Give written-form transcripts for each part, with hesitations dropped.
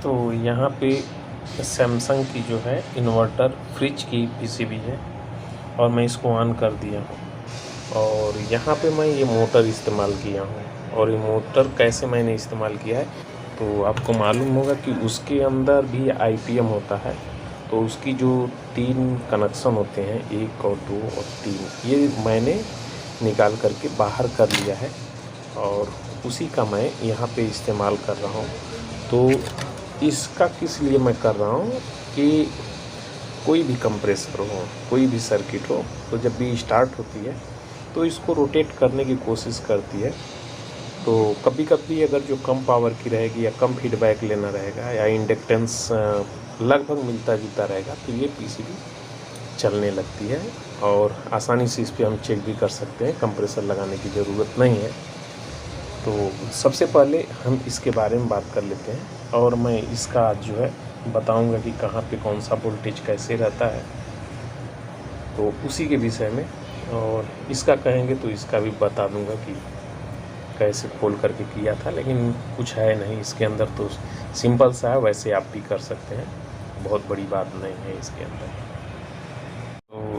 तो यहाँ पे सैमसंग की जो है इन्वर्टर फ्रिज की पीसीबी है और मैं इसको ऑन कर दिया हूँ। और यहाँ पे मैं ये मोटर इस्तेमाल किया हूँ। और ये मोटर कैसे मैंने इस्तेमाल किया है तो आपको मालूम होगा कि उसके अंदर भी आईपीएम होता है। तो उसकी जो 3 कनेक्शन होते हैं, 1 और 2 और 3, ये मैंने निकाल करके बाहर कर लिया है और उसी का मैं यहाँ पे इस्तेमाल कर रहा हूँ। तो इसका किस लिए मैं कर रहा हूँ कि कोई भी कंप्रेसर हो, कोई भी सर्किट हो, तो जब भी स्टार्ट होती है तो इसको रोटेट करने की कोशिश करती है। तो कभी कभी अगर जो कम पावर की रहेगी या कम फीडबैक लेना रहेगा या इंडक्टेंस लगभग मिलता जुलता रहेगा तो ये पीसीबी चलने लगती है और आसानी से इस पर हम चेक भी कर सकते हैं, कंप्रेसर लगाने की ज़रूरत नहीं है। तो सबसे पहले हम इसके बारे में बात कर लेते हैं और मैं इसका जो है बताऊंगा कि कहाँ पे कौन सा वोल्टेज कैसे रहता है, तो उसी के विषय में। और इसका कहेंगे तो इसका भी बता दूंगा कि कैसे खोल करके किया था, लेकिन कुछ है नहीं इसके अंदर, तो सिंपल सा है, वैसे आप भी कर सकते हैं, बहुत बड़ी बात नहीं है इसके अंदर।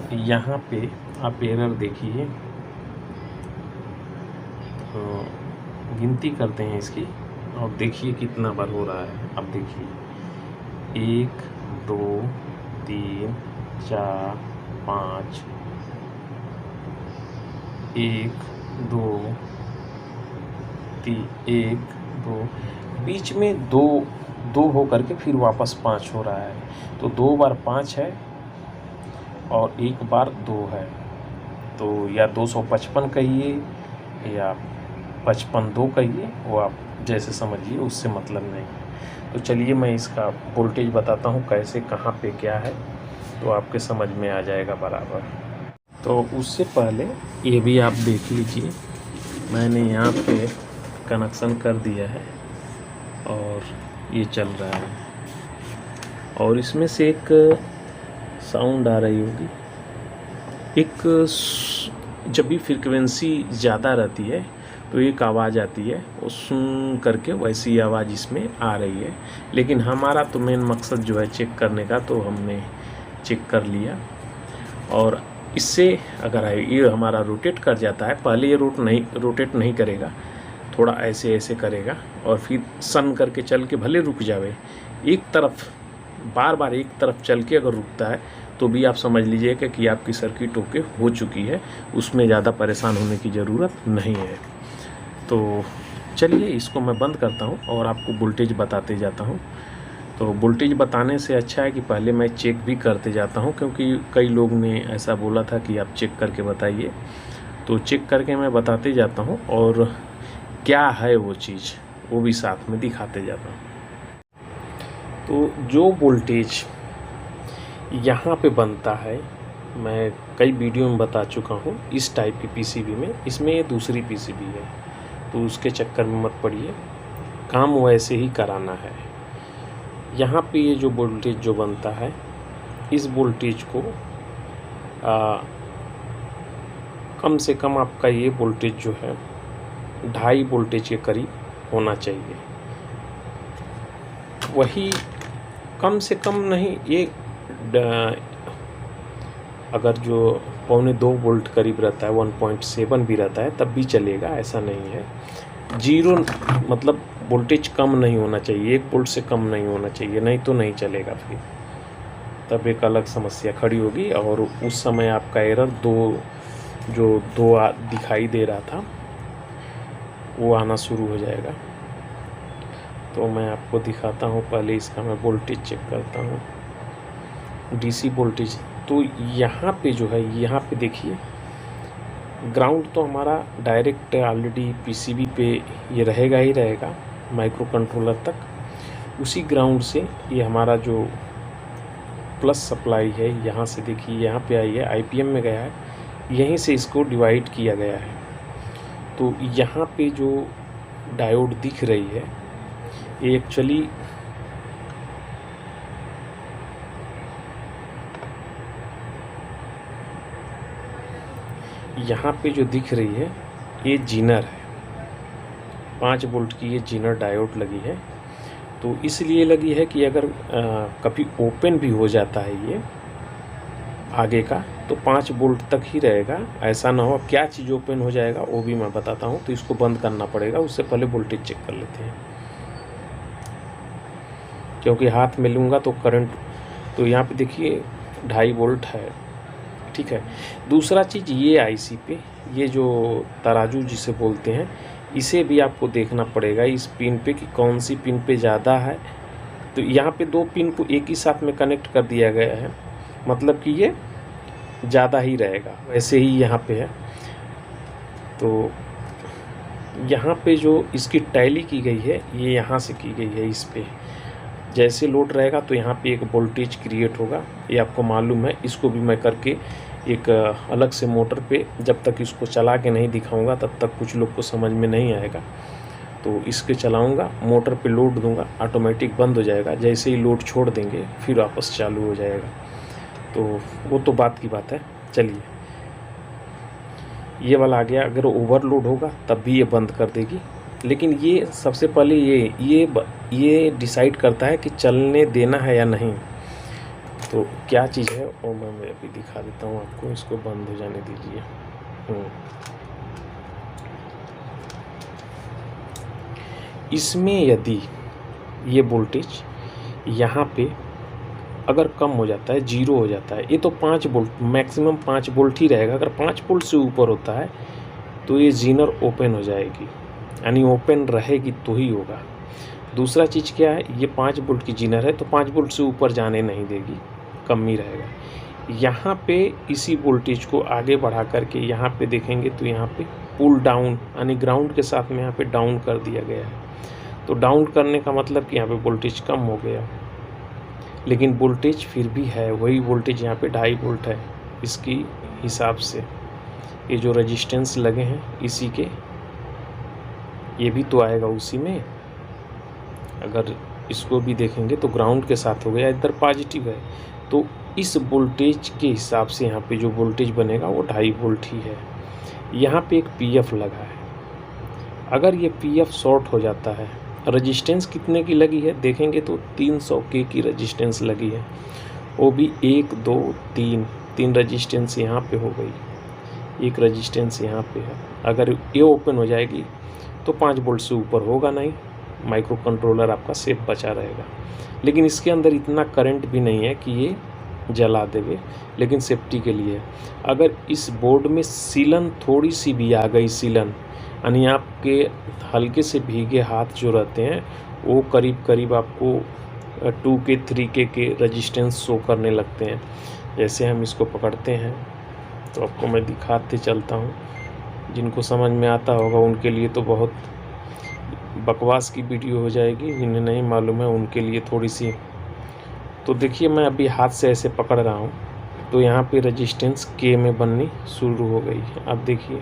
तो यहाँ पे आप एरर देखिए, तो गिनती करते हैं इसकी और देखिए कितना बार हो रहा है। अब देखिए 1 2 3 4 5, 1 2 3, 1 2, बीच में 2 हो करके फिर वापस 5 हो रहा है। तो 2 बार 5 है और 1 बार 2 है, तो या 255 कहिए या 55 कहिए, वो आप जैसे समझिए, उससे मतलब नहीं है। तो चलिए मैं इसका वोल्टेज बताता हूँ कैसे, कहाँ पे क्या है, तो आपके समझ में आ जाएगा बराबर। तो उससे पहले ये भी आप देख लीजिए, मैंने यहाँ पे कनेक्शन कर दिया है और ये चल रहा है और इसमें से एक साउंड आ रही होगी, जब भी फ्रीक्वेंसी ज़्यादा रहती है तो एक आवाज़ आती है, वो सुन करके वैसी आवाज़ इसमें आ रही है। लेकिन हमारा तो मेन मकसद जो है चेक करने का, तो हमने चेक कर लिया। और इससे अगर ये हमारा रोटेट कर जाता है, पहले ये रोटेट नहीं करेगा, थोड़ा ऐसे ऐसे करेगा और फिर सन करके चल के भले रुक जावे, एक तरफ बार बार एक तरफ चल के अगर रुकता है तो भी आप समझ लीजिएगा कि आपकी सर्किट ओके हो चुकी है, उसमें ज़्यादा परेशान होने की ज़रूरत नहीं है। तो चलिए इसको मैं बंद करता हूँ और आपको वोल्टेज बताते जाता हूँ। तो वोल्टेज बताने से अच्छा है कि पहले मैं चेक भी करते जाता हूँ, क्योंकि कई लोग ने ऐसा बोला था कि आप चेक करके बताइए, तो चेक करके मैं बताते जाता हूँ और क्या है वो चीज़ वो भी साथ में दिखाते जाता हूँ। तो जो वोल्टेज यहाँ पे बनता है, मैं कई वीडियो में बता चुका हूँ, इस टाइप की पीसीबी में, इसमें ये दूसरी पीसीबी है, तो उसके चक्कर में मत पड़िए, काम वैसे ही कराना है। यहाँ पे ये जो वोल्टेज जो बनता है, इस वोल्टेज को कम से कम आपका ये वोल्टेज जो है 2.5 वोल्टेज के करीब होना चाहिए। वही कम से कम नहीं, ये अगर जो 1.25 वोल्ट करीब रहता है, 1.7 भी रहता है तब भी चलेगा, ऐसा नहीं है। 0 मतलब वोल्टेज कम नहीं होना चाहिए, 1 वोल्ट से कम नहीं होना चाहिए, नहीं तो नहीं चलेगा, फिर तब एक अलग समस्या खड़ी होगी और उस समय आपका एरर 2 दिखाई दे रहा था वो आना शुरू हो जाएगा। तो मैं आपको दिखाता हूँ, पहले इसका मैं वोल्टेज चेक करता हूँ, डीसी वोल्टेज। तो यहाँ पे जो है, यहाँ पे देखिए ग्राउंड तो हमारा डायरेक्ट ऑलरेडी पीसीबी पे ये रहेगा ही रहेगा माइक्रो कंट्रोलर तक। उसी ग्राउंड से ये हमारा जो प्लस सप्लाई है, यहाँ से देखिए यहाँ पे आई है, आईपीएम में गया है, यहीं से इसको डिवाइड किया गया है। तो यहाँ पे जो डायोड दिख रही है, ये एक्चुअली यहाँ पे जो दिख रही है ये जीनर है, 5 वोल्ट की ये जीनर डायोड लगी है तो इसलिए लगी है कि अगर कभी ओपन भी हो जाता है ये आगे का तो 5 वोल्ट तक ही रहेगा, ऐसा ना हो क्या चीज़ ओपन हो जाएगा वो भी मैं बताता हूँ। तो इसको बंद करना पड़ेगा, उससे पहले वोल्टेज चेक कर लेते हैं, क्योंकि हाथ में लूँगा तो करंट, तो यहाँ पे देखिए 2.5 वोल्ट है, ठीक है। दूसरा चीज़ ये आईसी पे ये जो तराजू जिसे बोलते हैं, इसे भी आपको देखना पड़ेगा इस पिन पे कि कौन सी पिन पे ज़्यादा है। तो यहाँ पे 2 पिन को एक ही साथ में कनेक्ट कर दिया गया है, मतलब कि ये ज़्यादा ही रहेगा, वैसे ही यहाँ पे है। तो यहाँ पे जो इसकी टैली की गई है ये यहाँ से की गई है, इस पे जैसे लोड रहेगा तो यहाँ पे एक वोल्टेज क्रिएट होगा, ये आपको मालूम है। इसको भी मैं करके एक अलग से मोटर पे जब तक इसको चला के नहीं दिखाऊंगा तब तक कुछ लोग को समझ में नहीं आएगा। तो इसके चलाऊंगा, मोटर पे लोड दूंगा, ऑटोमेटिक बंद हो जाएगा, जैसे ही लोड छोड़ देंगे फिर वापस चालू हो जाएगा। तो वो तो बात की बात है। चलिए ये वाला आ गया, अगर ओवरलोड होगा तब भी ये बंद कर देगी, लेकिन ये सबसे पहले ये डिसाइड करता है कि चलने देना है या नहीं। तो क्या चीज़ है वो मैं अभी दिखा देता हूँ आपको, इसको बंद हो जाने दीजिए। इसमें यदि ये वोल्टेज यहाँ पे अगर कम हो जाता है, 0 हो जाता है, ये तो 5 वोल्ट मैक्सिमम 5 वोल्ट ही रहेगा। अगर 5 वोल्ट से ऊपर होता है तो ये जीनर ओपन हो जाएगी, यानी ओपन रहेगी तो ही होगा। दूसरा चीज़ क्या है, ये 5 वोल्ट की जीनर है तो 5 वोल्ट से ऊपर जाने नहीं देगी, कम ही रहेगा। यहाँ पे इसी वोल्टेज को आगे बढ़ा करके यहाँ पे देखेंगे तो यहाँ पे पुल डाउन, यानी ग्राउंड के साथ में यहाँ पे डाउन कर दिया गया है। तो डाउन करने का मतलब कि यहाँ पे वोल्टेज कम हो गया, लेकिन वोल्टेज फिर भी है वही वोल्टेज, यहाँ पे 2.5 वोल्ट है इसकी हिसाब से। ये जो रेजिस्टेंस लगे हैं इसी के, ये भी तो आएगा उसी में। अगर इसको भी देखेंगे तो ग्राउंड के साथ हो गया, इधर पॉजिटिव है, तो इस वोल्टेज के हिसाब से यहाँ पे जो वोल्टेज बनेगा वो 2.5 वोल्ट ही है। यहाँ पे एक पीएफ लगा है, अगर ये पीएफ शॉर्ट हो जाता है, रेजिस्टेंस कितने की लगी है देखेंगे तो 300 के की रेजिस्टेंस लगी है, वो भी 1 2 3 रेजिस्टेंस यहाँ पे हो गई, एक रेजिस्टेंस यहाँ पे है। अगर ये ओपन हो जाएगी तो 5 वोल्ट से ऊपर होगा नहीं, माइक्रो कंट्रोलर आपका सेफ बचा रहेगा। लेकिन इसके अंदर इतना करंट भी नहीं है कि ये जला देवे, लेकिन सेफ्टी के लिए अगर इस बोर्ड में सीलन थोड़ी सी भी आ गई, सीलन यानी आपके हल्के से भीगे हाथ जो रहते हैं वो करीब करीब आपको 2K 3K के रेजिस्टेंस शो करने लगते हैं। जैसे हम इसको पकड़ते हैं तो आपको मैं दिखाते चलता हूँ, जिनको समझ में आता होगा उनके लिए तो बहुत बकवास की वीडियो हो जाएगी, जिन्हें नहीं मालूम है उनके लिए थोड़ी सी। तो देखिए मैं अभी हाथ से ऐसे पकड़ रहा हूँ तो यहाँ पे रेजिस्टेंस K में बननी शुरू हो गई है। अब देखिए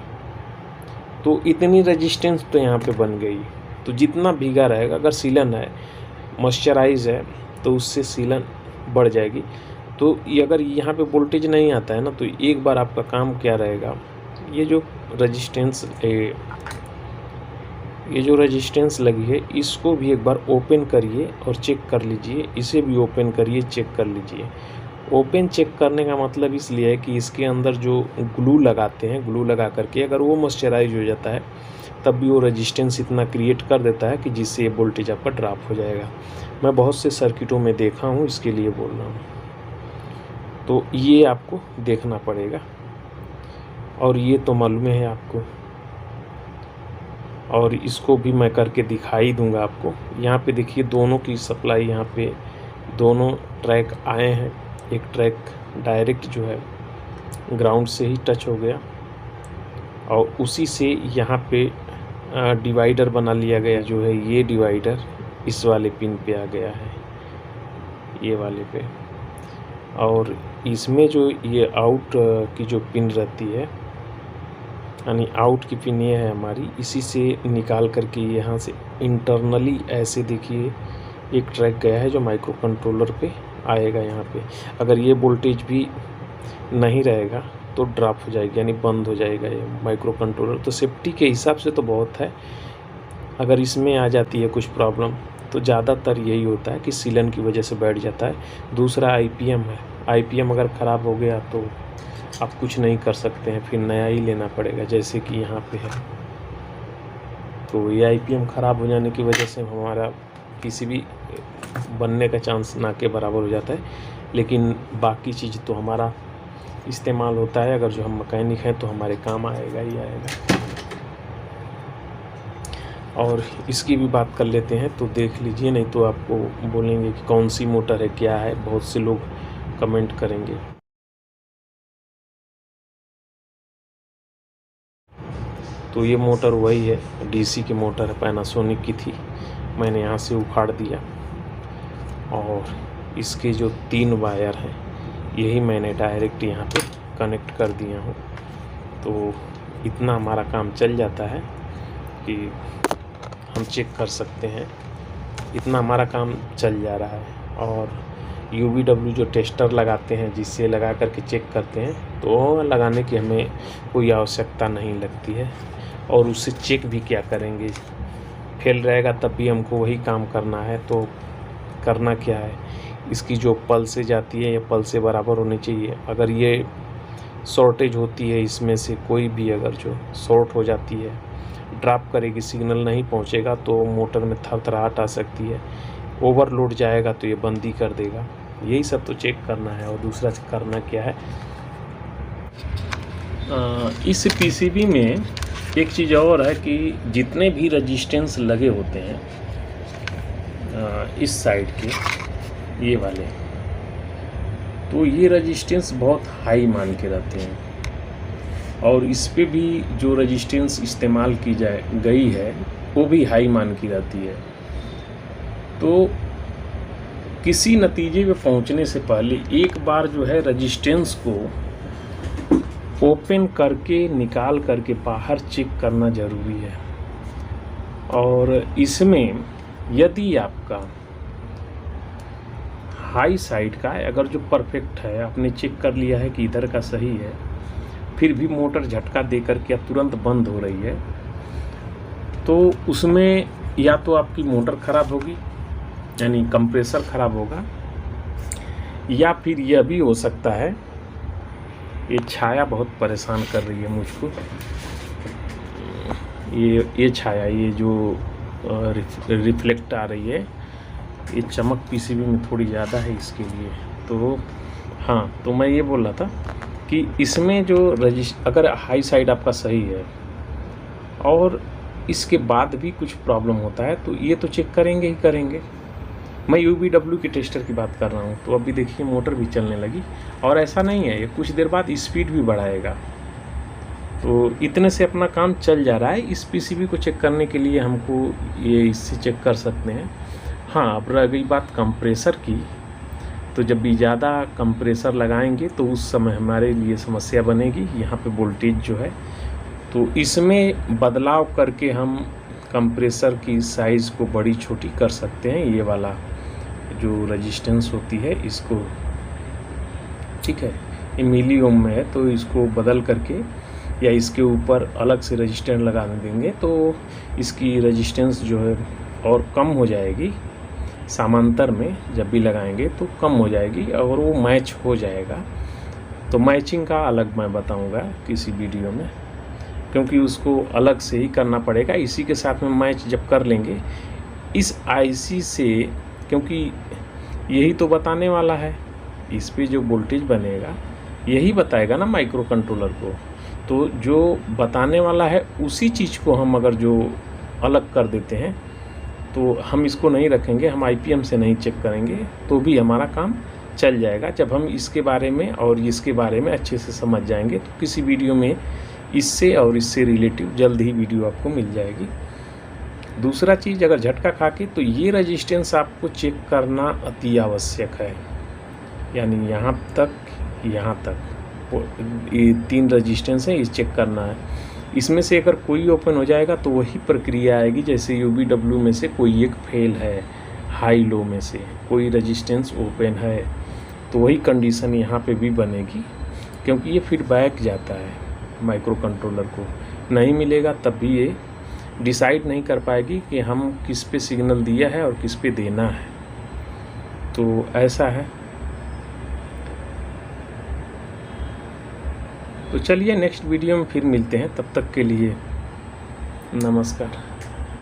तो इतनी रेजिस्टेंस तो यहाँ पे बन गई। तो जितना भीगा रहेगा, अगर सीलन है, मॉइस्चराइज है, तो उससे सीलन बढ़ जाएगी। तो ये अगर यहाँ पे वोल्टेज नहीं आता है ना, तो एक बार आपका काम क्या रहेगा, ये जो रेजिस्टेंस लगी है इसको भी एक बार ओपन करिए और चेक कर लीजिए, इसे भी ओपन करिए, चेक कर लीजिए। ओपन चेक करने का मतलब इसलिए है कि इसके अंदर जो ग्लू लगाते हैं, ग्लू लगा करके अगर वो मॉइस्चराइज हो जाता है तब भी वो रेजिस्टेंस इतना क्रिएट कर देता है कि जिससे ये वोल्टेज आपका ड्रॉप हो जाएगा। मैं बहुत से सर्किटों में देखा हूँ, इसके लिए बोल रहा हूँ। तो ये आपको देखना पड़ेगा, और ये तो मालूम है आपको, और इसको भी मैं करके दिखाई दूंगा आपको। यहाँ पे देखिए दोनों की सप्लाई, यहाँ पे दोनों ट्रैक आए हैं। एक ट्रैक डायरेक्ट जो है ग्राउंड से ही टच हो गया, और उसी से यहाँ पे डिवाइडर बना लिया गया, जो है ये डिवाइडर इस वाले पिन पे आ गया है, ये वाले पे। और इसमें जो ये आउट की जो पिन रहती है, यानी आउट की पिन ये है हमारी, इसी से निकाल करके यहाँ से इंटरनली ऐसे देखिए एक ट्रैक गया है जो माइक्रो कंट्रोलर पे आएगा। यहाँ पे अगर ये वोल्टेज भी नहीं रहेगा तो ड्रॉप हो जाएगी, यानी बंद हो जाएगा ये माइक्रो कंट्रोलर। तो सेफ्टी के हिसाब से तो बहुत है, अगर इसमें आ जाती है कुछ प्रॉब्लम तो ज़्यादातर यही होता है कि सीलन की वजह से बैठ जाता है। दूसरा आईपीएम है, आईपीएम अगर ख़राब हो गया तो आप कुछ नहीं कर सकते हैं, फिर नया ही लेना पड़ेगा, जैसे कि यहाँ पे है। तो ये आईपीएम ख़राब हो जाने की वजह से हमारा किसी भी बनने का चांस ना के बराबर हो जाता है, लेकिन बाकी चीज़ तो हमारा इस्तेमाल होता है। अगर जो हम मैकेनिक हैं तो हमारे काम आएगा ही आएगा। और इसकी भी बात कर लेते हैं, तो देख लीजिए, नहीं तो आपको बोलेंगे कि कौन सी मोटर है, क्या है, बहुत से लोग कमेंट करेंगे। तो ये मोटर वही है, डीसी की मोटर है, पैनासोनिक की थी, मैंने यहाँ से उखाड़ दिया। और इसके जो 3 वायर हैं यही मैंने डायरेक्ट यहाँ पे कनेक्ट कर दिया हूँ। तो इतना हमारा काम चल जाता है कि हम चेक कर सकते हैं, इतना हमारा काम चल जा रहा है। और UVW जो टेस्टर लगाते हैं, जिससे लगा करके चेक करते हैं, तो लगाने की हमें कोई आवश्यकता नहीं लगती है। और उससे चेक भी क्या करेंगे, फेल रहेगा तब भी हमको वही काम करना है। तो करना क्या है, इसकी जो पल्स जाती है, ये पल्स बराबर होनी चाहिए। अगर ये शॉर्टेज होती है, इसमें से कोई भी अगर जो शॉर्ट हो जाती है, ड्रॉप करेगी, सिग्नल नहीं पहुंचेगा, तो मोटर में थरथराहट आ सकती है। ओवरलोड जाएगा तो ये बंद ही कर देगा। यही सब तो चेक करना है। और दूसरा करना क्या है, इस पीसीबी में एक चीज़ और है कि जितने भी रजिस्टेंस लगे होते हैं इस साइड के, ये वाले, तो ये रजिस्टेंस बहुत हाई मान के रहते हैं। और इस पे भी जो रजिस्टेंस इस्तेमाल की गई है वो भी हाई मान की रहती है। तो किसी नतीजे पे पहुंचने से पहले एक बार जो है रजिस्टेंस को ओपन करके निकाल करके बाहर चेक करना ज़रूरी है। और इसमें यदि आपका हाई साइड का है, अगर जो परफेक्ट है, आपने चेक कर लिया है कि इधर का सही है, फिर भी मोटर झटका दे करके या तुरंत बंद हो रही है, तो उसमें या तो आपकी मोटर ख़राब होगी, यानी कंप्रेसर ख़राब होगा, या फिर यह भी हो सकता है, ये छाया बहुत परेशान कर रही है मुझको, ये छाया, ये जो रिफ्लेक्ट आ रही है, ये चमक पीसीबी में थोड़ी ज़्यादा है इसके लिए। तो हाँ, तो मैं ये बोल रहा था कि इसमें जो अगर हाई साइड आपका सही है और इसके बाद भी कुछ प्रॉब्लम होता है, तो ये तो चेक करेंगे ही करेंगे। मैं UVW के टेस्टर की बात कर रहा हूँ। तो अभी देखिए मोटर भी चलने लगी, और ऐसा नहीं है, ये कुछ देर बाद स्पीड भी बढ़ाएगा। तो इतने से अपना काम चल जा रहा है। इस पीसीबी को चेक करने के लिए हमको ये इससे चेक कर सकते हैं। हाँ, अब रह गई बात कंप्रेसर की, तो जब भी ज़्यादा कंप्रेसर लगाएंगे तो उस समय हमारे लिए समस्या बनेगी। यहाँ पे वोल्टेज जो है, तो इसमें बदलाव करके हम कंप्रेसर की साइज़ को बड़ी छोटी कर सकते हैं। ये वाला जो रेजिस्टेंस होती है इसको, ठीक है, ये मिली ओम में है, तो इसको बदल करके या इसके ऊपर अलग से रेजिस्टेंस लगा देंगे तो इसकी रेजिस्टेंस जो है और कम हो जाएगी। समांतर में जब भी लगाएंगे तो कम हो जाएगी और वो मैच हो जाएगा। तो मैचिंग का अलग मैं बताऊंगा किसी वीडियो में, क्योंकि उसको अलग से ही करना पड़ेगा। इसी के साथ में मैच जब कर लेंगे इस आईसी से, क्योंकि यही तो बताने वाला है, इस पे जो वोल्टेज बनेगा यही बताएगा ना माइक्रो कंट्रोलर को। तो जो बताने वाला है उसी चीज़ को हम अगर जो अलग कर देते हैं तो हम इसको नहीं रखेंगे, हम आईपीएम से नहीं चेक करेंगे तो भी हमारा काम चल जाएगा। जब हम इसके बारे में और इसके बारे में अच्छे से समझ जाएंगे तो किसी वीडियो में इससे और इससे रिलेटिव जल्द ही वीडियो आपको मिल जाएगी। दूसरा चीज़, अगर झटका खा के, तो ये रेजिस्टेंस आपको चेक करना अति आवश्यक है। यानी यहाँ तक ये 3 रेजिस्टेंस है, इस चेक करना है। इसमें से अगर कोई ओपन हो जाएगा तो वही प्रक्रिया आएगी जैसे UVW में से कोई एक फेल है, हाई लो में से कोई रेजिस्टेंस ओपन है, तो वही कंडीशन यहाँ पे भी बनेगी, क्योंकि ये फीडबैक जाता है माइक्रो कंट्रोलर को। नहीं मिलेगा तब भी ये डिसाइड नहीं कर पाएगी कि हम किस पे सिग्नल दिया है और किस पे देना है। तो ऐसा है। तो चलिए नेक्स्ट वीडियो में फिर मिलते हैं, तब तक के लिए नमस्कार।